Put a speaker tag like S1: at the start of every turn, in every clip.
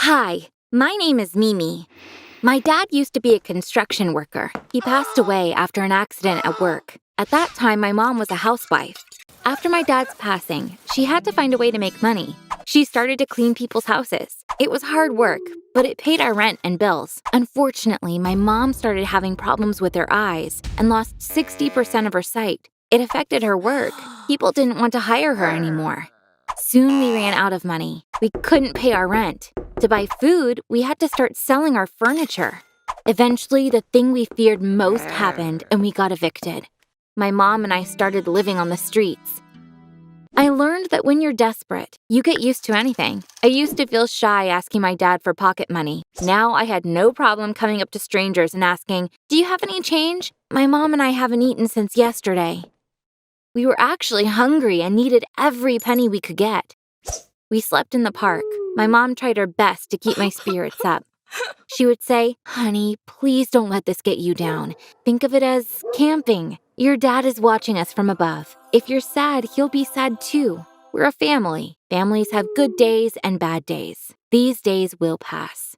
S1: Hi, my name is Mimi. My dad used to be a construction worker. He passed away after an accident at work. At that time, my mom was a housewife. After my dad's passing, she had to find a way to make money. She started to clean people's houses. It was hard work, but it paid our rent and bills. Unfortunately, my mom started having problems with her eyes and lost 60% of her sight. It affected her work. People didn't want to hire her anymore. Soon we ran out of money. We couldn't pay our rent. To buy food, we had to start selling our furniture. Eventually, the thing we feared most happened and we got evicted. My mom and I started living on the streets. I learned that when you're desperate, you get used to anything. I used to feel shy asking my dad for pocket money. Now I had no problem coming up to strangers and asking, "Do you have any change? My mom and I haven't eaten since yesterday." We were actually hungry and needed every penny we could get. We slept in the park. My mom tried her best to keep my spirits up. She would say, "Honey, please don't let this get you down. Think of it as camping. Your dad is watching us from above. If you're sad, he'll be sad too. We're a family. Families have good days and bad days. These days will pass."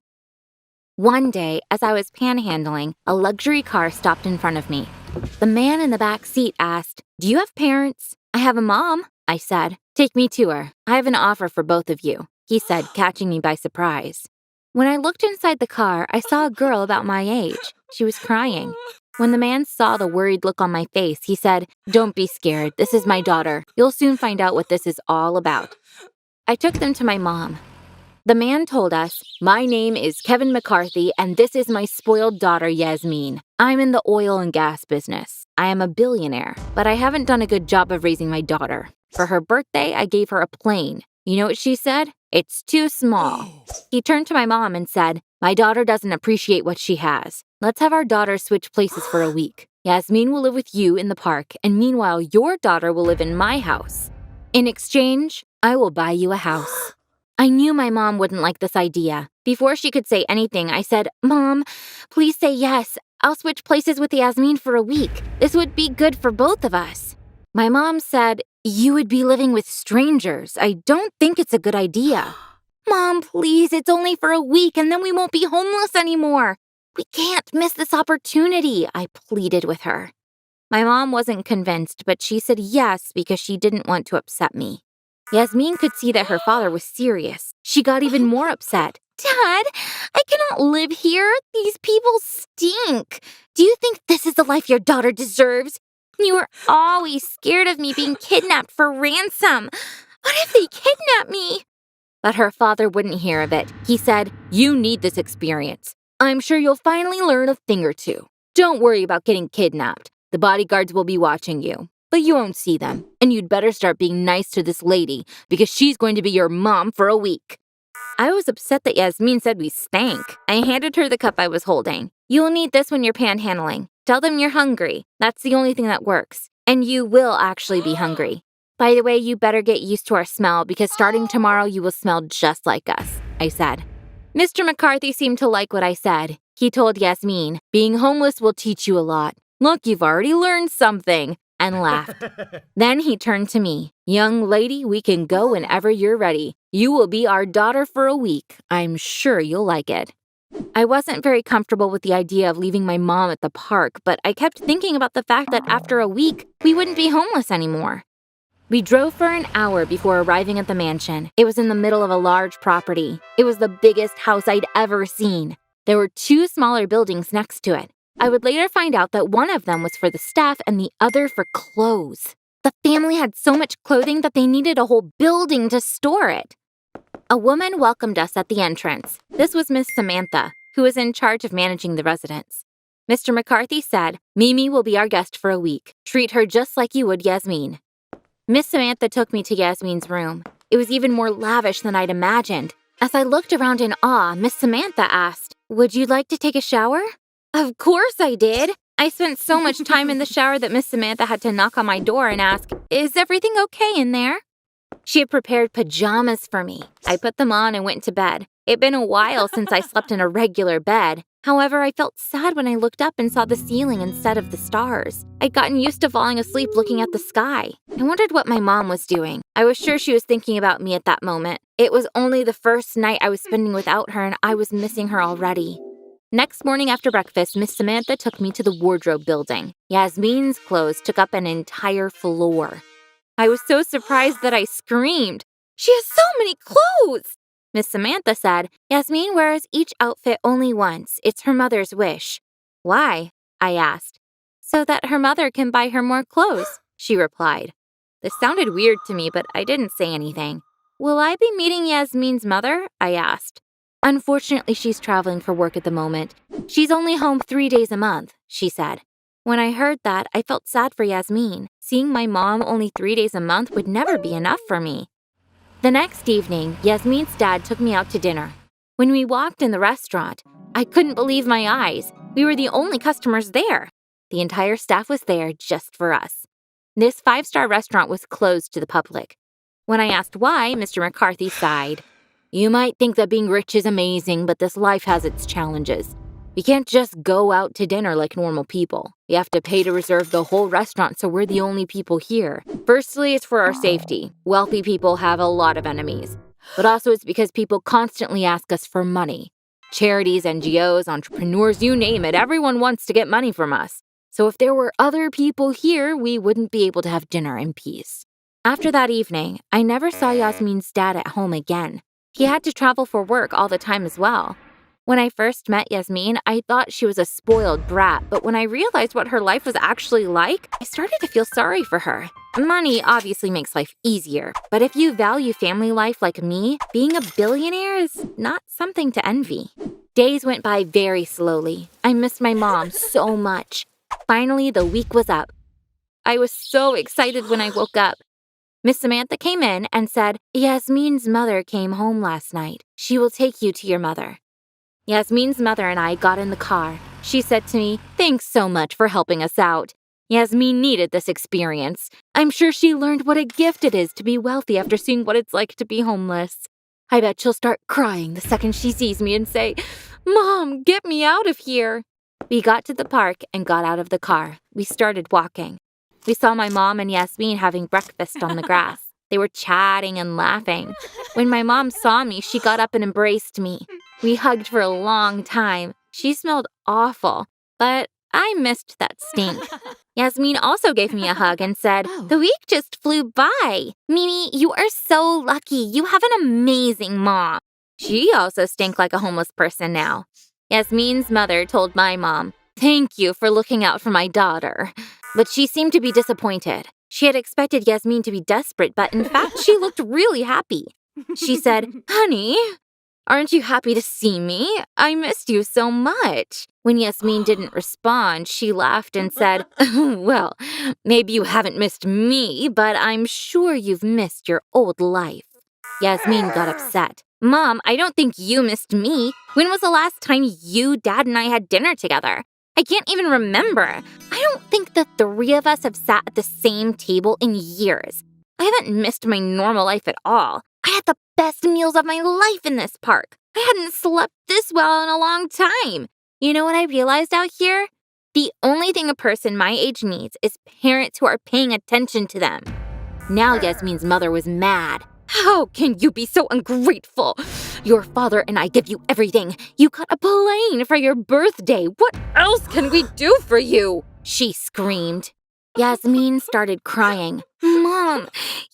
S1: One day, as I was panhandling, a luxury car stopped in front of me. The man in the back seat asked, "Do you have parents?" "I have a mom," I said. "Take me to her. I have an offer for both of you," he said, catching me by surprise. When I looked inside the car, I saw a girl about my age. She was crying. When the man saw the worried look on my face, he said, "Don't be scared. This is my daughter. You'll soon find out what this is all about." I took them to my mom. The man told us, "My name is Kevin McCarthy, and this is my spoiled daughter, Yasmin. I'm in the oil and gas business. I am a billionaire, but I haven't done a good job of raising my daughter. For her birthday, I gave her a plane. You know what she said? It's too small." He turned to my mom and said, "My daughter doesn't appreciate what she has. Let's have our daughter switch places for a week. Yasmin will live with you in the park, and meanwhile, your daughter will live in my house. In exchange, I will buy you a house." I knew my mom wouldn't like this idea. Before she could say anything, I said, "Mom, please say yes. I'll switch places with Yasmin for a week. This would be good for both of us." My mom said, "You would be living with strangers. I don't think it's a good idea." "Mom, please, it's only for a week and then we won't be homeless anymore. We can't miss this opportunity," I pleaded with her. My mom wasn't convinced, but she said yes because she didn't want to upset me. Yasmin could see that her father was serious. She got even more upset. "Dad, I cannot live here. These people stink. Do you think this is the life your daughter deserves? You were always scared of me being kidnapped for ransom. What if they kidnap me?" But her father wouldn't hear of it. He said, "You need this experience. I'm sure you'll finally learn a thing or two. Don't worry about getting kidnapped. The bodyguards will be watching you, but you won't see them. And you'd better start being nice to this lady because she's going to be your mom for a week." I was upset that Yasmin said we stank. I handed her the cup I was holding. "You'll need this when you're panhandling. Tell them you're hungry. That's the only thing that works. And you will actually be hungry. By the way, you better get used to our smell because starting tomorrow you will smell just like us," I said. Mr. McCarthy seemed to like what I said. He told Yasmin, "Being homeless will teach you a lot. Look, you've already learned something," and laughed. Then he turned to me. "Young lady, we can go whenever you're ready. You will be our daughter for a week. I'm sure you'll like it." I wasn't very comfortable with the idea of leaving my mom at the park, but I kept thinking about the fact that after a week, we wouldn't be homeless anymore. We drove for an hour before arriving at the mansion. It was in the middle of a large property. It was the biggest house I'd ever seen. There were 2 smaller buildings next to it. I would later find out that one of them was for the staff and the other for clothes. The family had so much clothing that they needed a whole building to store it. A woman welcomed us at the entrance. This was Miss Samantha, who was in charge of managing the residence. Mr. McCarthy said, "Mimi will be our guest for a week. Treat her just like you would Yasmin." Miss Samantha took me to Yasmin's room. It was even more lavish than I'd imagined. As I looked around in awe, Miss Samantha asked, "Would you like to take a shower?" Of course I did. I spent so much time in the shower that Miss Samantha had to knock on my door and ask, "Is everything okay in there?" She had prepared pajamas for me. I put them on and went to bed. It'd been a while since I slept in a regular bed. However, I felt sad when I looked up and saw the ceiling instead of the stars. I'd gotten used to falling asleep looking at the sky. I wondered what my mom was doing. I was sure she was thinking about me at that moment. It was only the first night I was spending without her, and I was missing her already. Next morning after breakfast, Miss Samantha took me to the wardrobe building. Yasmin's clothes took up an entire floor. I was so surprised that I screamed, "She has so many clothes!" Miss Samantha said, "Yasmin wears each outfit only once. It's her mother's wish." "Why?" I asked. "So that her mother can buy her more clothes," she replied. This sounded weird to me, but I didn't say anything. "Will I be meeting Yasmin's mother?" I asked. "Unfortunately, she's traveling for work at the moment. She's only home 3 days a month," she said. When I heard that, I felt sad for Yasmin. Seeing my mom only 3 days a month would never be enough for me. The next evening, Yasmin's dad took me out to dinner. When we walked in the restaurant, I couldn't believe my eyes. We were the only customers there. The entire staff was there just for us. This 5-star restaurant was closed to the public. When I asked why, Mr. McCarthy sighed. "You might think that being rich is amazing, but this life has its challenges. You can't just go out to dinner like normal people. You have to pay to reserve the whole restaurant, so we're the only people here. Firstly, it's for our safety. Wealthy people have a lot of enemies. But also it's because people constantly ask us for money. Charities, NGOs, entrepreneurs, you name it, everyone wants to get money from us. So if there were other people here, we wouldn't be able to have dinner in peace." After that evening, I never saw Yasmin's dad at home again. He had to travel for work all the time as well. When I first met Yasmin, I thought she was a spoiled brat, but when I realized what her life was actually like, I started to feel sorry for her. Money obviously makes life easier, but if you value family life like me, being a billionaire is not something to envy. Days went by very slowly. I missed my mom so much. Finally, the week was up. I was so excited when I woke up. Miss Samantha came in and said, "Yasmin's mother came home last night. She will take you to your mother." Yasmin's mother and I got in the car. She said to me, "Thanks so much for helping us out. Yasmin needed this experience. I'm sure she learned what a gift it is to be wealthy after seeing what it's like to be homeless. I bet she'll start crying the second she sees me and say, 'Mom, get me out of here.'" We got to the park and got out of the car. We started walking. We saw my mom and Yasmin having breakfast on the grass. They were chatting and laughing. When my mom saw me, she got up and embraced me. We hugged for a long time. She smelled awful, but I missed that stink. Yasmin also gave me a hug and said, "The week just flew by. Mimi, you are so lucky. You have an amazing mom." She also stank like a homeless person now. Yasmin's mother told my mom, "Thank you for looking out for my daughter." But she seemed to be disappointed. She had expected Yasmin to be desperate, but in fact, she looked really happy. She said, "Honey, aren't you happy to see me? I missed you so much." When Yasmin didn't respond, she laughed and said, "Well, maybe you haven't missed me, but I'm sure you've missed your old life." Yasmin got upset. "Mom, I don't think you missed me. When was the last time you, Dad, and I had dinner together? I can't even remember. I don't think the 3 of us have sat at the same table in years. I haven't missed my normal life at all. I had the best meals of my life in this park. I hadn't slept this well in a long time. You know what I realized out here? The only thing a person my age needs is parents who are paying attention to them." Now Yasmin's mother was mad. "How can you be so ungrateful? Your father and I give you everything. You got a plane for your birthday. What else can we do for you?" she screamed. Yasmin started crying. "Mom,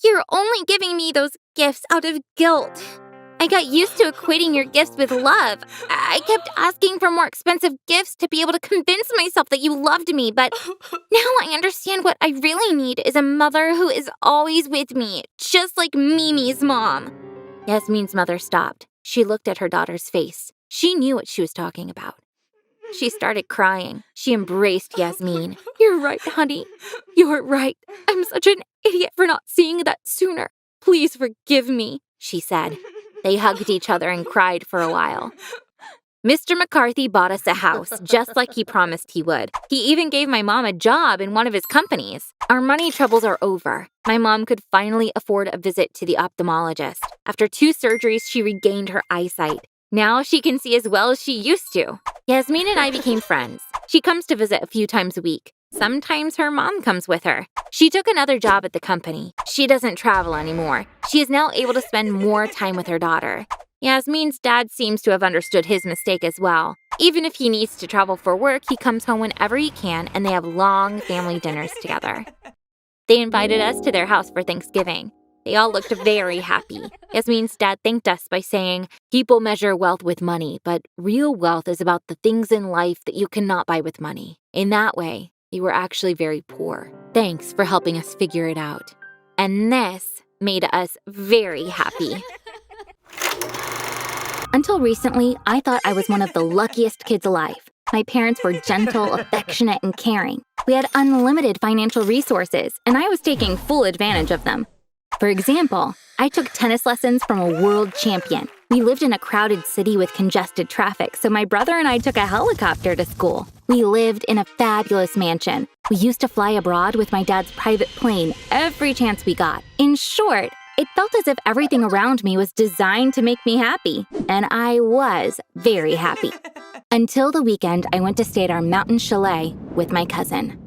S1: you're only giving me those gifts out of guilt. I got used to equating your gifts with love. I kept asking for more expensive gifts to be able to convince myself that you loved me, but now I understand what I really need is a mother who is always with me, just like Mimi's mom." Yasmin's mother stopped. She looked at her daughter's face. She knew what she was talking about. She started crying. She embraced Yasmin. "You're right, honey. You're right. I'm such an idiot for not seeing that sooner. Please forgive me," she said. They hugged each other and cried for a while. Mr. McCarthy bought us a house, just like he promised he would. He even gave my mom a job in one of his companies. Our money troubles are over. My mom could finally afford a visit to the ophthalmologist. After 2 surgeries, she regained her eyesight. Now she can see as well as she used to. Yasmin and I became friends. She comes to visit a few times a week. Sometimes her mom comes with her. She took another job at the company. She doesn't travel anymore. She is now able to spend more time with her daughter. Yasmin's dad seems to have understood his mistake as well. Even if he needs to travel for work, he comes home whenever he can, and they have long family dinners together. They invited us to their house for Thanksgiving. They all looked very happy. Yasmin's dad thanked us by saying, "People measure wealth with money, but real wealth is about the things in life that you cannot buy with money." In that way, they were actually very poor. Thanks for helping us figure it out. And this made us very happy. Until recently, I thought I was one of the luckiest kids alive. My parents were gentle, affectionate, and caring. We had unlimited financial resources, and I was taking full advantage of them. For example, I took tennis lessons from a world champion. We lived in a crowded city with congested traffic, so my brother and I took a helicopter to school. We lived in a fabulous mansion. We used to fly abroad with my dad's private plane every chance we got. In short, it felt as if everything around me was designed to make me happy, and I was very happy. Until the weekend, I went to stay at our mountain chalet with my cousin.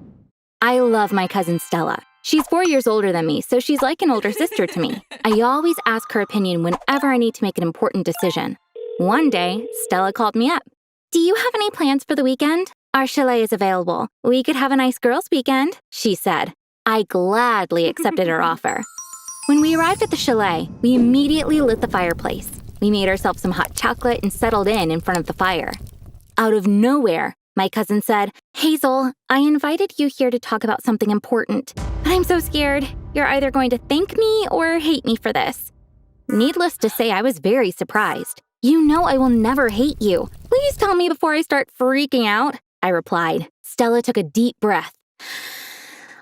S1: I love my cousin Stella. She's 4 years older than me, so she's like an older sister to me. I always ask her opinion whenever I need to make an important decision. One day, Stella called me up. "Do you have any plans for the weekend? Our chalet is available. We could have a nice girls' weekend," she said. I gladly accepted her offer. When we arrived at the chalet, we immediately lit the fireplace. We made ourselves some hot chocolate and settled in front of the fire. Out of nowhere, my cousin said, "Hazel, I invited you here to talk about something important, but I'm so scared. You're either going to thank me or hate me for this." Needless to say, I was very surprised. "You know I will never hate you. Please tell me before I start freaking out," I replied. Stella took a deep breath.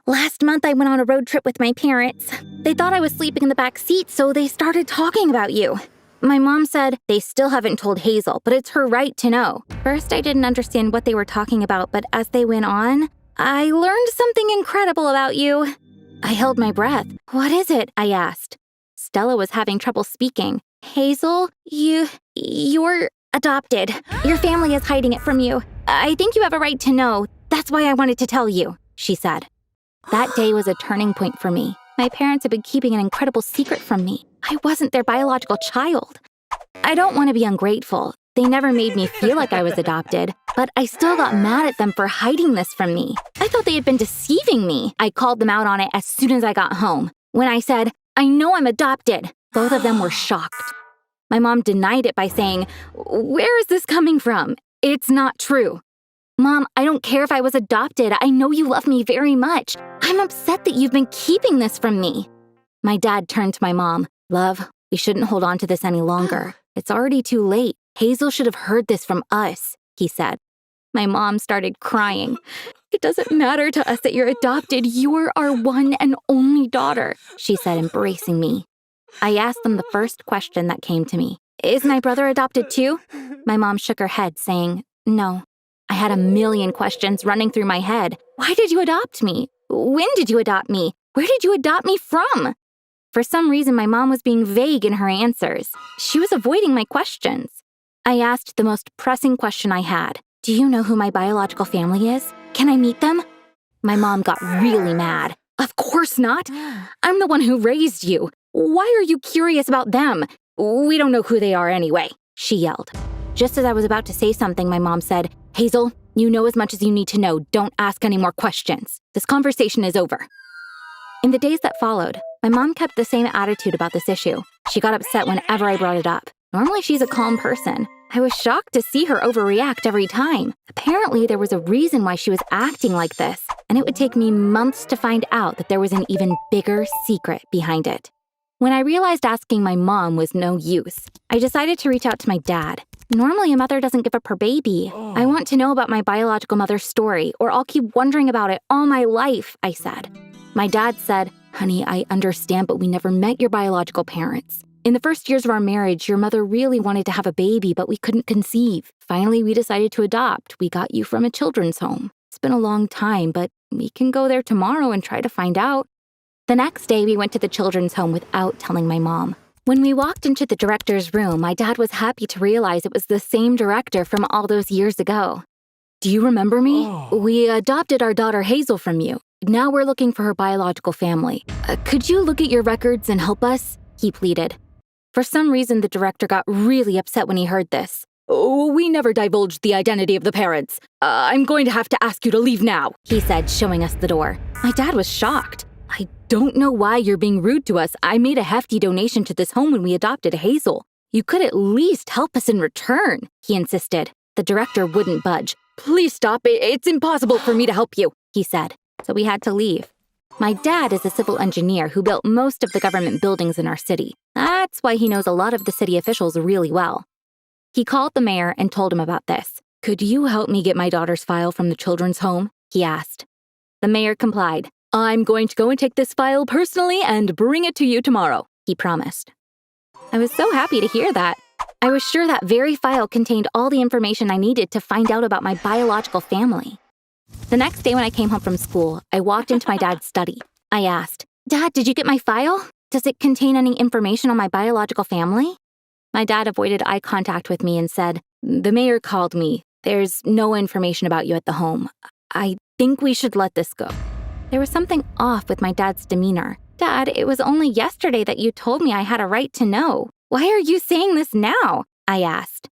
S1: "Last month, I went on a road trip with my parents. They thought I was sleeping in the back seat, so they started talking about you. My mom said they still haven't told Hazel, but it's her right to know. First, I didn't understand what they were talking about, but as they went on, I learned something incredible about you." I held my breath. "What is it?" I asked. Stella was having trouble speaking. "Hazel, you're adopted. Your family is hiding it from you. I think you have a right to know. That's why I wanted to tell you," she said. That day was a turning point for me. My parents had been keeping an incredible secret from me. I wasn't their biological child. I don't want to be ungrateful. They never made me feel like I was adopted, but I still got mad at them for hiding this from me. I thought they had been deceiving me. I called them out on it as soon as I got home. When I said, "I know I'm adopted," both of them were shocked. My mom denied it by saying, "Where is this coming from? It's not true." "Mom, I don't care if I was adopted. I know you love me very much. I'm upset that you've been keeping this from me." My dad turned to my mom. "Love, we shouldn't hold on to this any longer. It's already too late. Hazel should have heard this from us," he said. My mom started crying. "It doesn't matter to us that you're adopted. You're our one and only daughter," she said, embracing me. I asked them the first question that came to me. "Is my brother adopted too?" My mom shook her head, saying, "No." I had a million questions running through my head. Why did you adopt me? When did you adopt me? Where did you adopt me from? For some reason, my mom was being vague in her answers. She was avoiding my questions. I asked the most pressing question I had. "Do you know who my biological family is? Can I meet them?" My mom got really mad. "Of course not. I'm the one who raised you. Why are you curious about them? We don't know who they are anyway," she yelled. Just as I was about to say something, my mom said, "Hazel, you know as much as you need to know. Don't ask any more questions. This conversation is over." In the days that followed, my mom kept the same attitude about this issue. She got upset whenever I brought it up. Normally, she's a calm person. I was shocked to see her overreact every time. Apparently, there was a reason why she was acting like this, and it would take me months to find out that there was an even bigger secret behind it. When I realized asking my mom was no use, I decided to reach out to my dad. Normally, a mother doesn't give up her baby. I want to know about my biological mother's story, or I'll keep wondering about it all my life, I said. My dad said, "Honey, I understand, but we never met your biological parents. In the first years of our marriage, your mother really wanted to have a baby, but we couldn't conceive. Finally, we decided to adopt. We got you from a children's home. It's been a long time, but we can go there tomorrow and try to find out." The next day, we went to the children's home without telling my mom. When we walked into the director's room, my dad was happy to realize it was the same director from all those years ago. "Do you remember me? We adopted our daughter Hazel from you. Now we're looking for her biological family. Could you look at your records and help us?" he pleaded. For some reason, the director got really upset when he heard this. "Oh, we never divulged the identity of the parents. I'm going to have to ask you to leave now," he said, showing us the door. My dad was shocked. "I don't know why you're being rude to us. I made a hefty donation to this home when we adopted Hazel. You could at least help us in return," he insisted. The director wouldn't budge. "Please stop. It's impossible for me to help you," he said. So we had to leave. My dad is a civil engineer who built most of the government buildings in our city. That's why he knows a lot of the city officials really well. He called the mayor and told him about this. "Could you help me get my daughter's file from the children's home?" he asked. The mayor complied. "I'm going to go and take this file personally and bring it to you tomorrow," he promised. I was so happy to hear that. I was sure that very file contained all the information I needed to find out about my biological family. The next day when I came home from school, I walked into my dad's study. I asked, "Dad, did you get my file? Does it contain any information on my biological family?" My dad avoided eye contact with me and said, "The mayor called me. There's no information about you at the home. I think we should let this go." There was something off with my dad's demeanor. "Dad, it was only yesterday that you told me I had a right to know. Why are you saying this now?" I asked.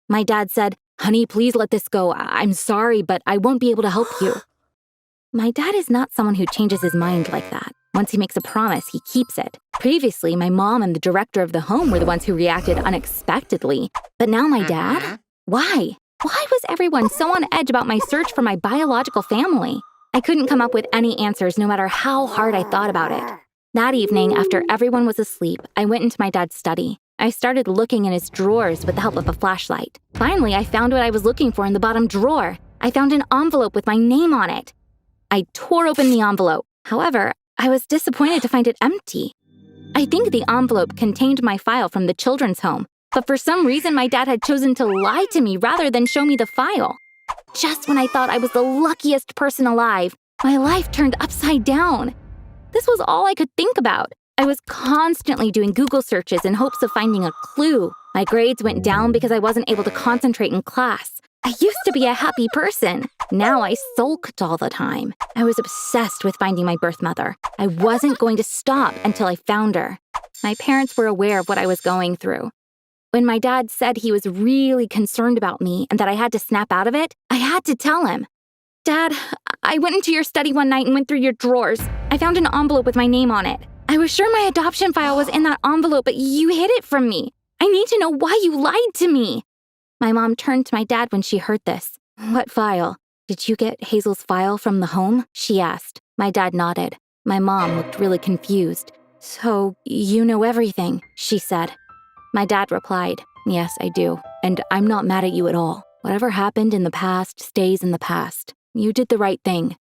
S1: My dad said, "Honey, please let this go. I'm sorry, but I won't be able to help you." My dad is not someone who changes his mind like that. Once he makes a promise, he keeps it. Previously, my mom and the director of the home were the ones who reacted unexpectedly. But now my dad? Why? Why was everyone so on edge about my search for my biological family? I couldn't come up with any answers no matter how hard I thought about it. That evening, after everyone was asleep, I went into my dad's study. I started looking in his drawers with the help of a flashlight. Finally, I found what I was looking for in the bottom drawer. I found an envelope with my name on it. I tore open the envelope. However, I was disappointed to find it empty. I think the envelope contained my file from the children's home, but for some reason my dad had chosen to lie to me rather than show me the file. Just when I thought I was the luckiest person alive, my life turned upside down. This was all I could think about. I was constantly doing Google searches in hopes of finding a clue. My grades went down because I wasn't able to concentrate in class. I used to be a happy person. Now I sulked all the time. I was obsessed with finding my birth mother. I wasn't going to stop until I found her. My parents were aware of what I was going through. When my dad said he was really concerned about me and that I had to snap out of it, I had to tell him. "Dad, I went into your study one night and went through your drawers. I found an envelope with my name on it. I was sure my adoption file was in that envelope, but you hid it from me. I need to know why you lied to me." My mom turned to my dad when she heard this. "What file? Did you get Hazel's file from the home?" she asked. My dad nodded. My mom looked really confused. "So, you know everything," she said. My dad replied, "Yes, I do, and I'm not mad at you at all. Whatever happened in the past stays in the past. You did the right thing."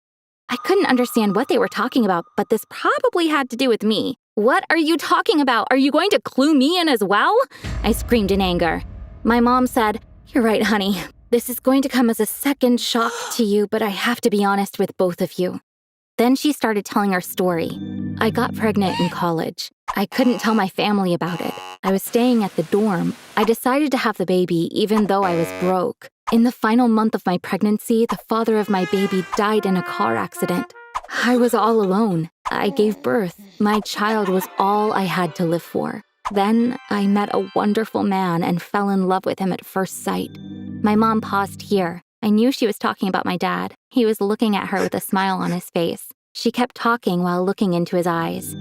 S1: I couldn't understand what they were talking about, but this probably had to do with me. "What are you talking about? Are you going to clue me in as well?" I screamed in anger. My mom said, "You're right, honey. This is going to come as a second shock to you, but I have to be honest with both of you." Then she started telling her story. I got pregnant in college. I couldn't tell my family about it. I was staying at the dorm. I decided to have the baby even though I was broke. In the final month of my pregnancy, the father of my baby died in a car accident. I was all alone. I gave birth. My child was all I had to live for. Then I met a wonderful man and fell in love with him at first sight. My mom paused here. I knew she was talking about my dad. He was looking at her with a smile on his face. She kept talking while looking into his eyes.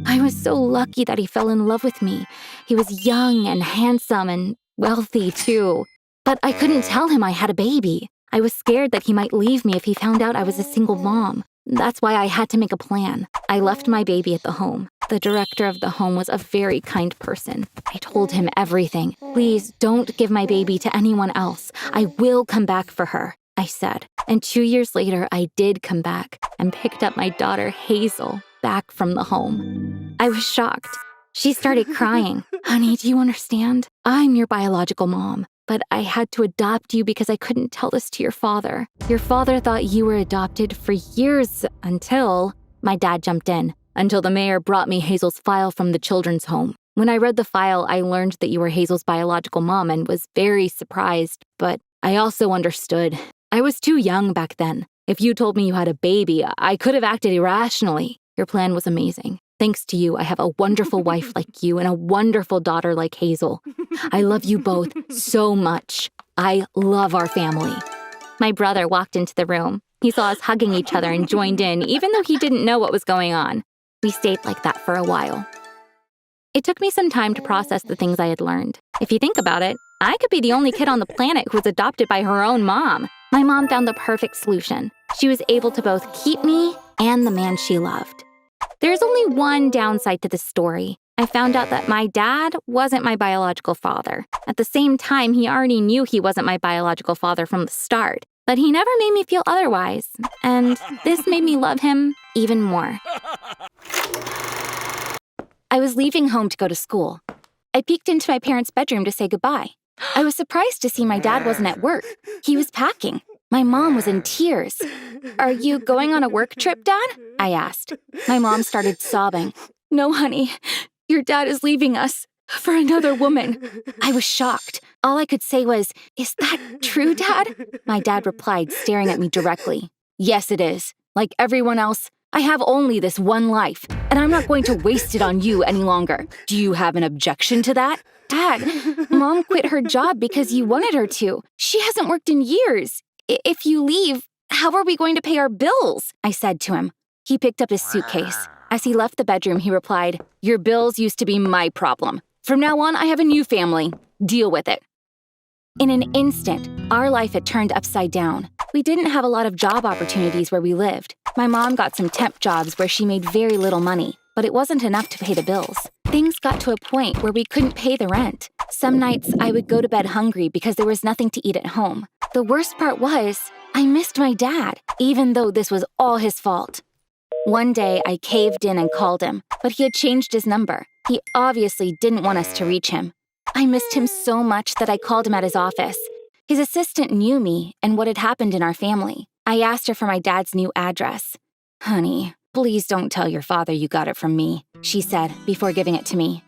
S1: "I was so lucky that he fell in love with me. He was young and handsome and wealthy too. But I couldn't tell him I had a baby. I was scared that he might leave me if he found out I was a single mom. That's why I had to make a plan. I left my baby at the home. The director of the home was a very kind person. I told him everything. "Please don't give my baby to anyone else. I will come back for her," I said. And 2 years later, I did come back and picked up my daughter, Hazel, back from the home. I was shocked. She started crying. "Honey, do you understand? I'm your biological mom. But I had to adopt you because I couldn't tell this to your father. Your father thought you were adopted for years until..." My dad jumped in. "Until the mayor brought me Hazel's file from the children's home. When I read the file, I learned that you were Hazel's biological mom and was very surprised, but I also understood. I was too young back then. If you told me you had a baby, I could have acted irrationally. Your plan was amazing. Thanks to you, I have a wonderful wife like you and a wonderful daughter like Hazel. I love you both so much. I love our family. My brother walked into the room. He saw us hugging each other and joined in, even though he didn't know what was going on. We stayed like that for a while. It took me some time to process the things I had learned. If you think about it, I could be the only kid on the planet who was adopted by her own mom. My mom found the perfect solution. She was able to both keep me and the man she loved. There's only one downside to this story. I found out that my dad wasn't my biological father. At the same time, he already knew he wasn't my biological father from the start. But he never made me feel otherwise. And this made me love him even more. I was leaving home to go to school. I peeked into my parents' bedroom to say goodbye. I was surprised to see my dad wasn't at work. He was packing. My mom was in tears. "Are you going on a work trip, Dad?" I asked. My mom started sobbing. "No, honey. Your dad is leaving us for another woman." I was shocked. All I could say was, "Is that true, Dad?" My dad replied, staring at me directly. "Yes, it is. Like everyone else, I have only this one life, and I'm not going to waste it on you any longer. Do you have an objection to that?" "Dad, Mom quit her job because you wanted her to. She hasn't worked in years. If you leave, how are we going to pay our bills?" I said to him. He picked up his suitcase. As he left the bedroom, he replied, "Your bills used to be my problem. From now on, I have a new family. Deal with it." In an instant, our life had turned upside down. We didn't have a lot of job opportunities where we lived. My mom got some temp jobs where she made very little money, but it wasn't enough to pay the bills. Things got to a point where we couldn't pay the rent. Some nights, I would go to bed hungry because there was nothing to eat at home. The worst part was, I missed my dad, even though this was all his fault. One day, I caved in and called him, but he had changed his number. He obviously didn't want us to reach him. I missed him so much that I called him at his office. His assistant knew me and what had happened in our family. I asked her for my dad's new address. "Honey, please don't tell your father you got it from me," she said before giving it to me.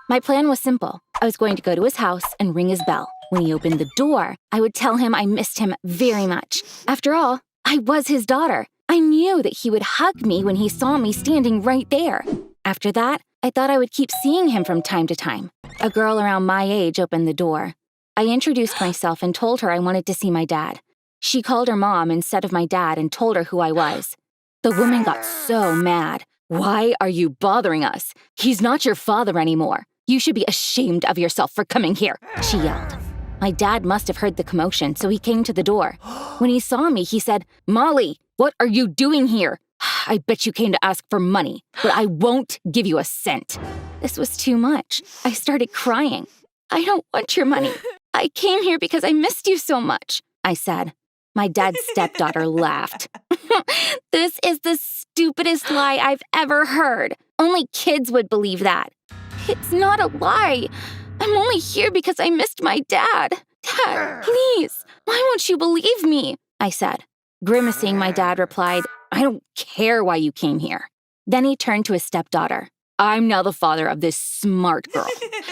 S1: My plan was simple. I was going to go to his house and ring his bell. When he opened the door, I would tell him I missed him very much. After all, I was his daughter. I knew that he would hug me when he saw me standing right there. After that, I thought I would keep seeing him from time to time. A girl around my age opened the door. I introduced myself and told her I wanted to see my dad. She called her mom instead of my dad and told her who I was. The woman got so mad. "Why are you bothering us? He's not your father anymore. You should be ashamed of yourself for coming here," she yelled. My dad must have heard the commotion, so he came to the door. When he saw me, he said, "Molly, what are you doing here? I bet you came to ask for money, but I won't give you a cent." This was too much. I started crying. "I don't want your money. I came here because I missed you so much," I said. My dad's stepdaughter laughed. "This is the stupidest lie I've ever heard. Only kids would believe that." "It's not a lie. I'm only here because I missed my dad. Dad, please, why won't you believe me?" I said. Grimacing, my dad replied, "I don't care why you came here." Then he turned to his stepdaughter. "I'm now the father of this smart girl.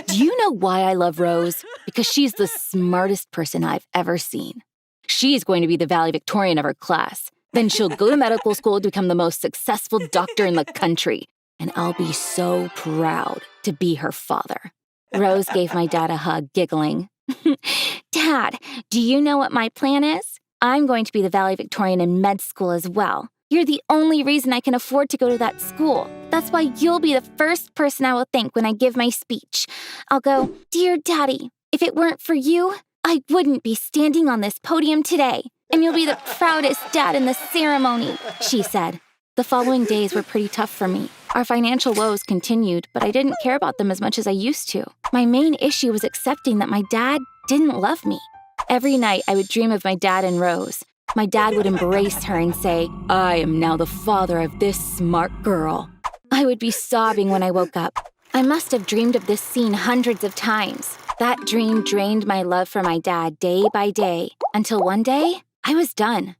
S1: Do you know why I love Rose? Because she's the smartest person I've ever seen. She's going to be the valedictorian of her class. Then she'll go to medical school to become the most successful doctor in the country. And I'll be so proud to be her father." Rose gave my dad a hug, giggling. "Dad, do you know what my plan is? I'm going to be the valedictorian in med school as well. You're the only reason I can afford to go to that school. That's why you'll be the first person I will thank when I give my speech. I'll go, 'Dear Daddy, if it weren't for you, I wouldn't be standing on this podium today. And you'll be the proudest dad in the ceremony,' she said." The following days were pretty tough for me. Our financial woes continued, but I didn't care about them as much as I used to. My main issue was accepting that my dad didn't love me. Every night, I would dream of my dad and Rose. My dad would embrace her and say, "I am now the father of this smart girl." I would be sobbing when I woke up. I must have dreamed of this scene hundreds of times. That dream drained my love for my dad day by day, until one day, I was done.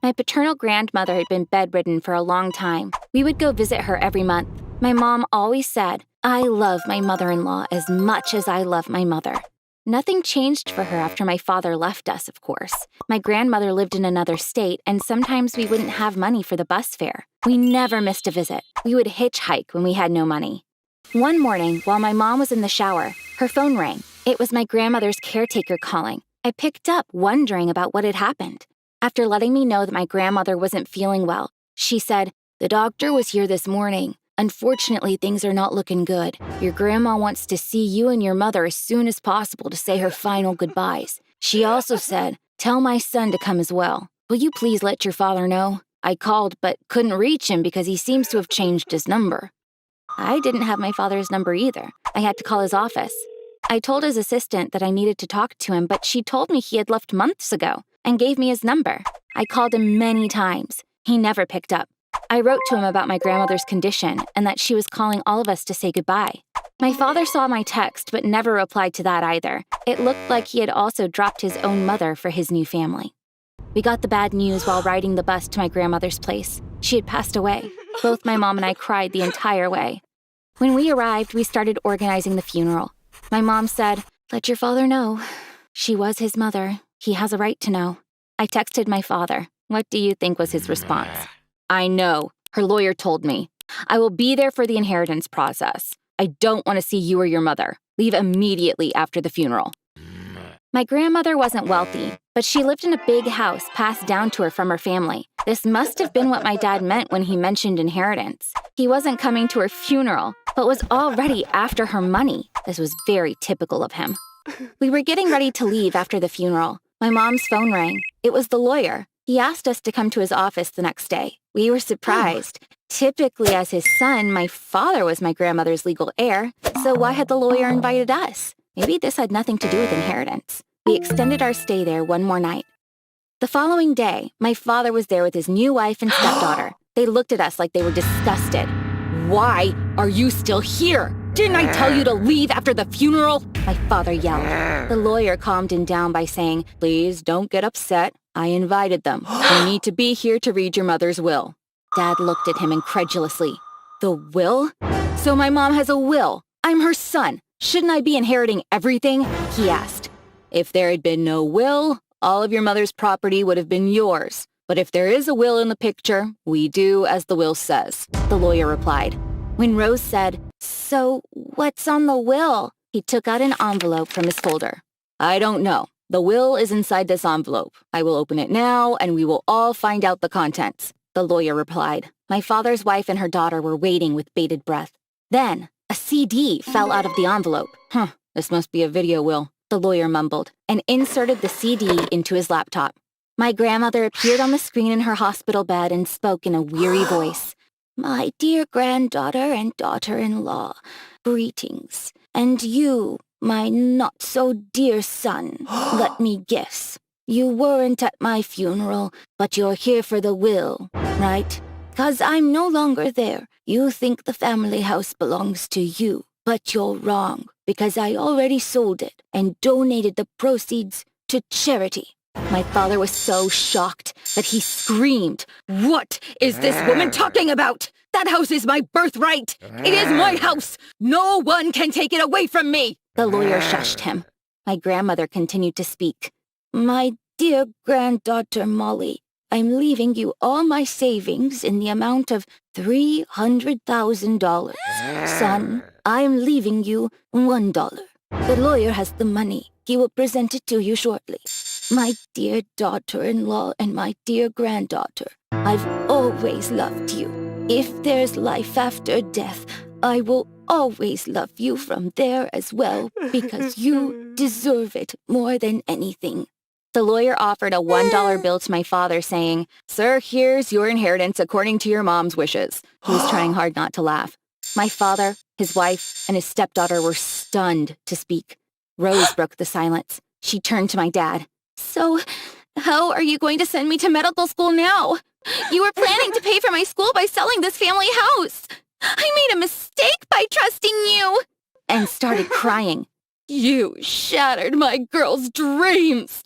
S1: My paternal grandmother had been bedridden for a long time. We would go visit her every month. My mom always said, I love my mother-in-law as much as I love my mother. Nothing changed for her after my father left us, of course. My grandmother lived in another state, and sometimes we wouldn't have money for the bus fare. We never missed a visit. We would hitchhike when we had no money. One morning, while my mom was in the shower, her phone rang. It was my grandmother's caretaker calling. I picked up, wondering about what had happened. After letting me know that my grandmother wasn't feeling well, she said, "The doctor was here this morning. Unfortunately, things are not looking good. Your grandma wants to see you and your mother as soon as possible to say her final goodbyes. She also said, tell my son to come as well. Will you please let your father know? I called but couldn't reach him because he seems to have changed his number." I didn't have my father's number either. I had to call his office. I told his assistant that I needed to talk to him, but she told me he had left months ago and gave me his number. I called him many times. He never picked up. I wrote to him about my grandmother's condition and that she was calling all of us to say goodbye. My father saw my text but never replied to that either. It looked like he had also dropped his own mother for his new family. We got the bad news while riding the bus to my grandmother's place. She had passed away. Both my mom and I cried the entire way. When we arrived, we started organizing the funeral. My mom said, "Let your father know. She was his mother. He has a right to know." I texted my father. What do you think was his response? "I know. Her lawyer told me. I will be there for the inheritance process. I don't want to see you or your mother. Leave immediately after the funeral." My grandmother wasn't wealthy, but she lived in a big house passed down to her from her family. This must have been what my dad meant when he mentioned inheritance. He wasn't coming to her funeral, but was already after her money. This was very typical of him. We were getting ready to leave after the funeral. My mom's phone rang. It was the lawyer. He asked us to come to his office the next day. We were surprised. Typically, as his son, my father was my grandmother's legal heir, so why had the lawyer invited us? Maybe this had nothing to do with inheritance. We extended our stay there one more night. The following day, my father was there with his new wife and stepdaughter. They looked at us like they were disgusted. "Why are you still here? Didn't I tell you to leave after the funeral?" my father yelled. The lawyer calmed him down by saying, "Please don't get upset. I invited them. They need to be here to read your mother's will." Dad looked at him incredulously. "The will? So my mom has a will. I'm her son. Shouldn't I be inheriting everything?" he asked. "If there had been no will, all of your mother's property would have been yours. But if there is a will in the picture, we do as the will says," the lawyer replied. When Rose said, "So what's on the will?" he took out an envelope from his folder. "I don't know. The will is inside this envelope. I will open it now, and we will all find out the contents," the lawyer replied. My father's wife and her daughter were waiting with bated breath. Then, a CD fell out of the envelope. This must be a video will," the lawyer mumbled, and inserted the CD into his laptop. My grandmother appeared on the screen in her hospital bed and spoke in a weary voice. "My dear granddaughter and daughter-in-law, greetings. And you, my not-so-dear son, let me guess. You weren't at my funeral, but you're here for the will, right? 'Cause I'm no longer there. You think the family house belongs to you, but you're wrong, because I already sold it and donated the proceeds to charity." My father was so shocked that he screamed, "What is this woman talking about? That house is my birthright! It is my house! No one can take it away from me!" The lawyer shushed him. My grandmother continued to speak. "My dear granddaughter Molly, I'm leaving you all my savings in the amount of $300,000. Son, I'm leaving you $1. The lawyer has the money. He will present it to you shortly. My dear daughter-in-law and my dear granddaughter, I've always loved you. If there's life after death, I will always love you from there as well, because you deserve it more than anything." The lawyer offered a $1 bill to my father, saying, "Sir, here's your inheritance according to your mom's wishes." He was trying hard not to laugh. My father, his wife, and his stepdaughter were stunned to speak. Rose broke the silence. She turned to my dad. "So, how are you going to send me to medical school now? You were planning to pay for my school by selling this family house. I made a mistake by trusting you." And started crying. "You shattered my girl's dreams.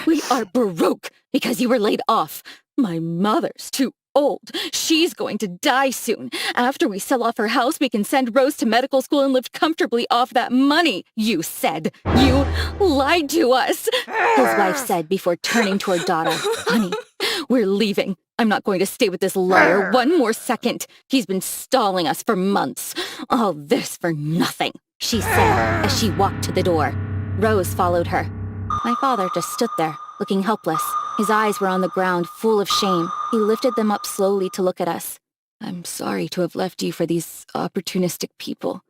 S1: We are broke because you were laid off. My mother's too
S2: old. She's going to die soon. After we sell off her house, we can send Rose to medical school and live comfortably off that money, you said. You lied to us, his wife said before turning to her daughter. Honey, we're leaving. I'm not going to stay with this liar one more second. He's been stalling us for months. All this for nothing, she said as she walked to the door. Rose followed her. My father just stood there, looking helpless. His eyes were on the ground, full of shame. He lifted them up slowly to look at us. I'm sorry to have left you for these opportunistic people.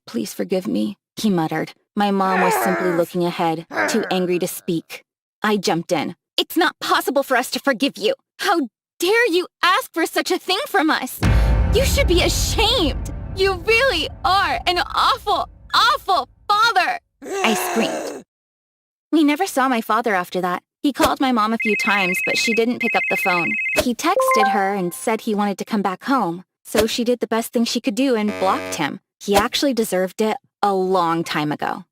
S2: Please forgive me, he muttered. My mom was simply looking ahead, too angry to speak. I jumped in. It's not possible for us to forgive you. How dare you ask for such a thing from us? You should be ashamed. You really are an awful, awful father, I screamed. We never saw my father after that. He called my mom a few times, but she didn't pick up the phone. He texted her and said he wanted to come back home, so she did the best thing she could do and blocked him. He actually deserved it a long time ago.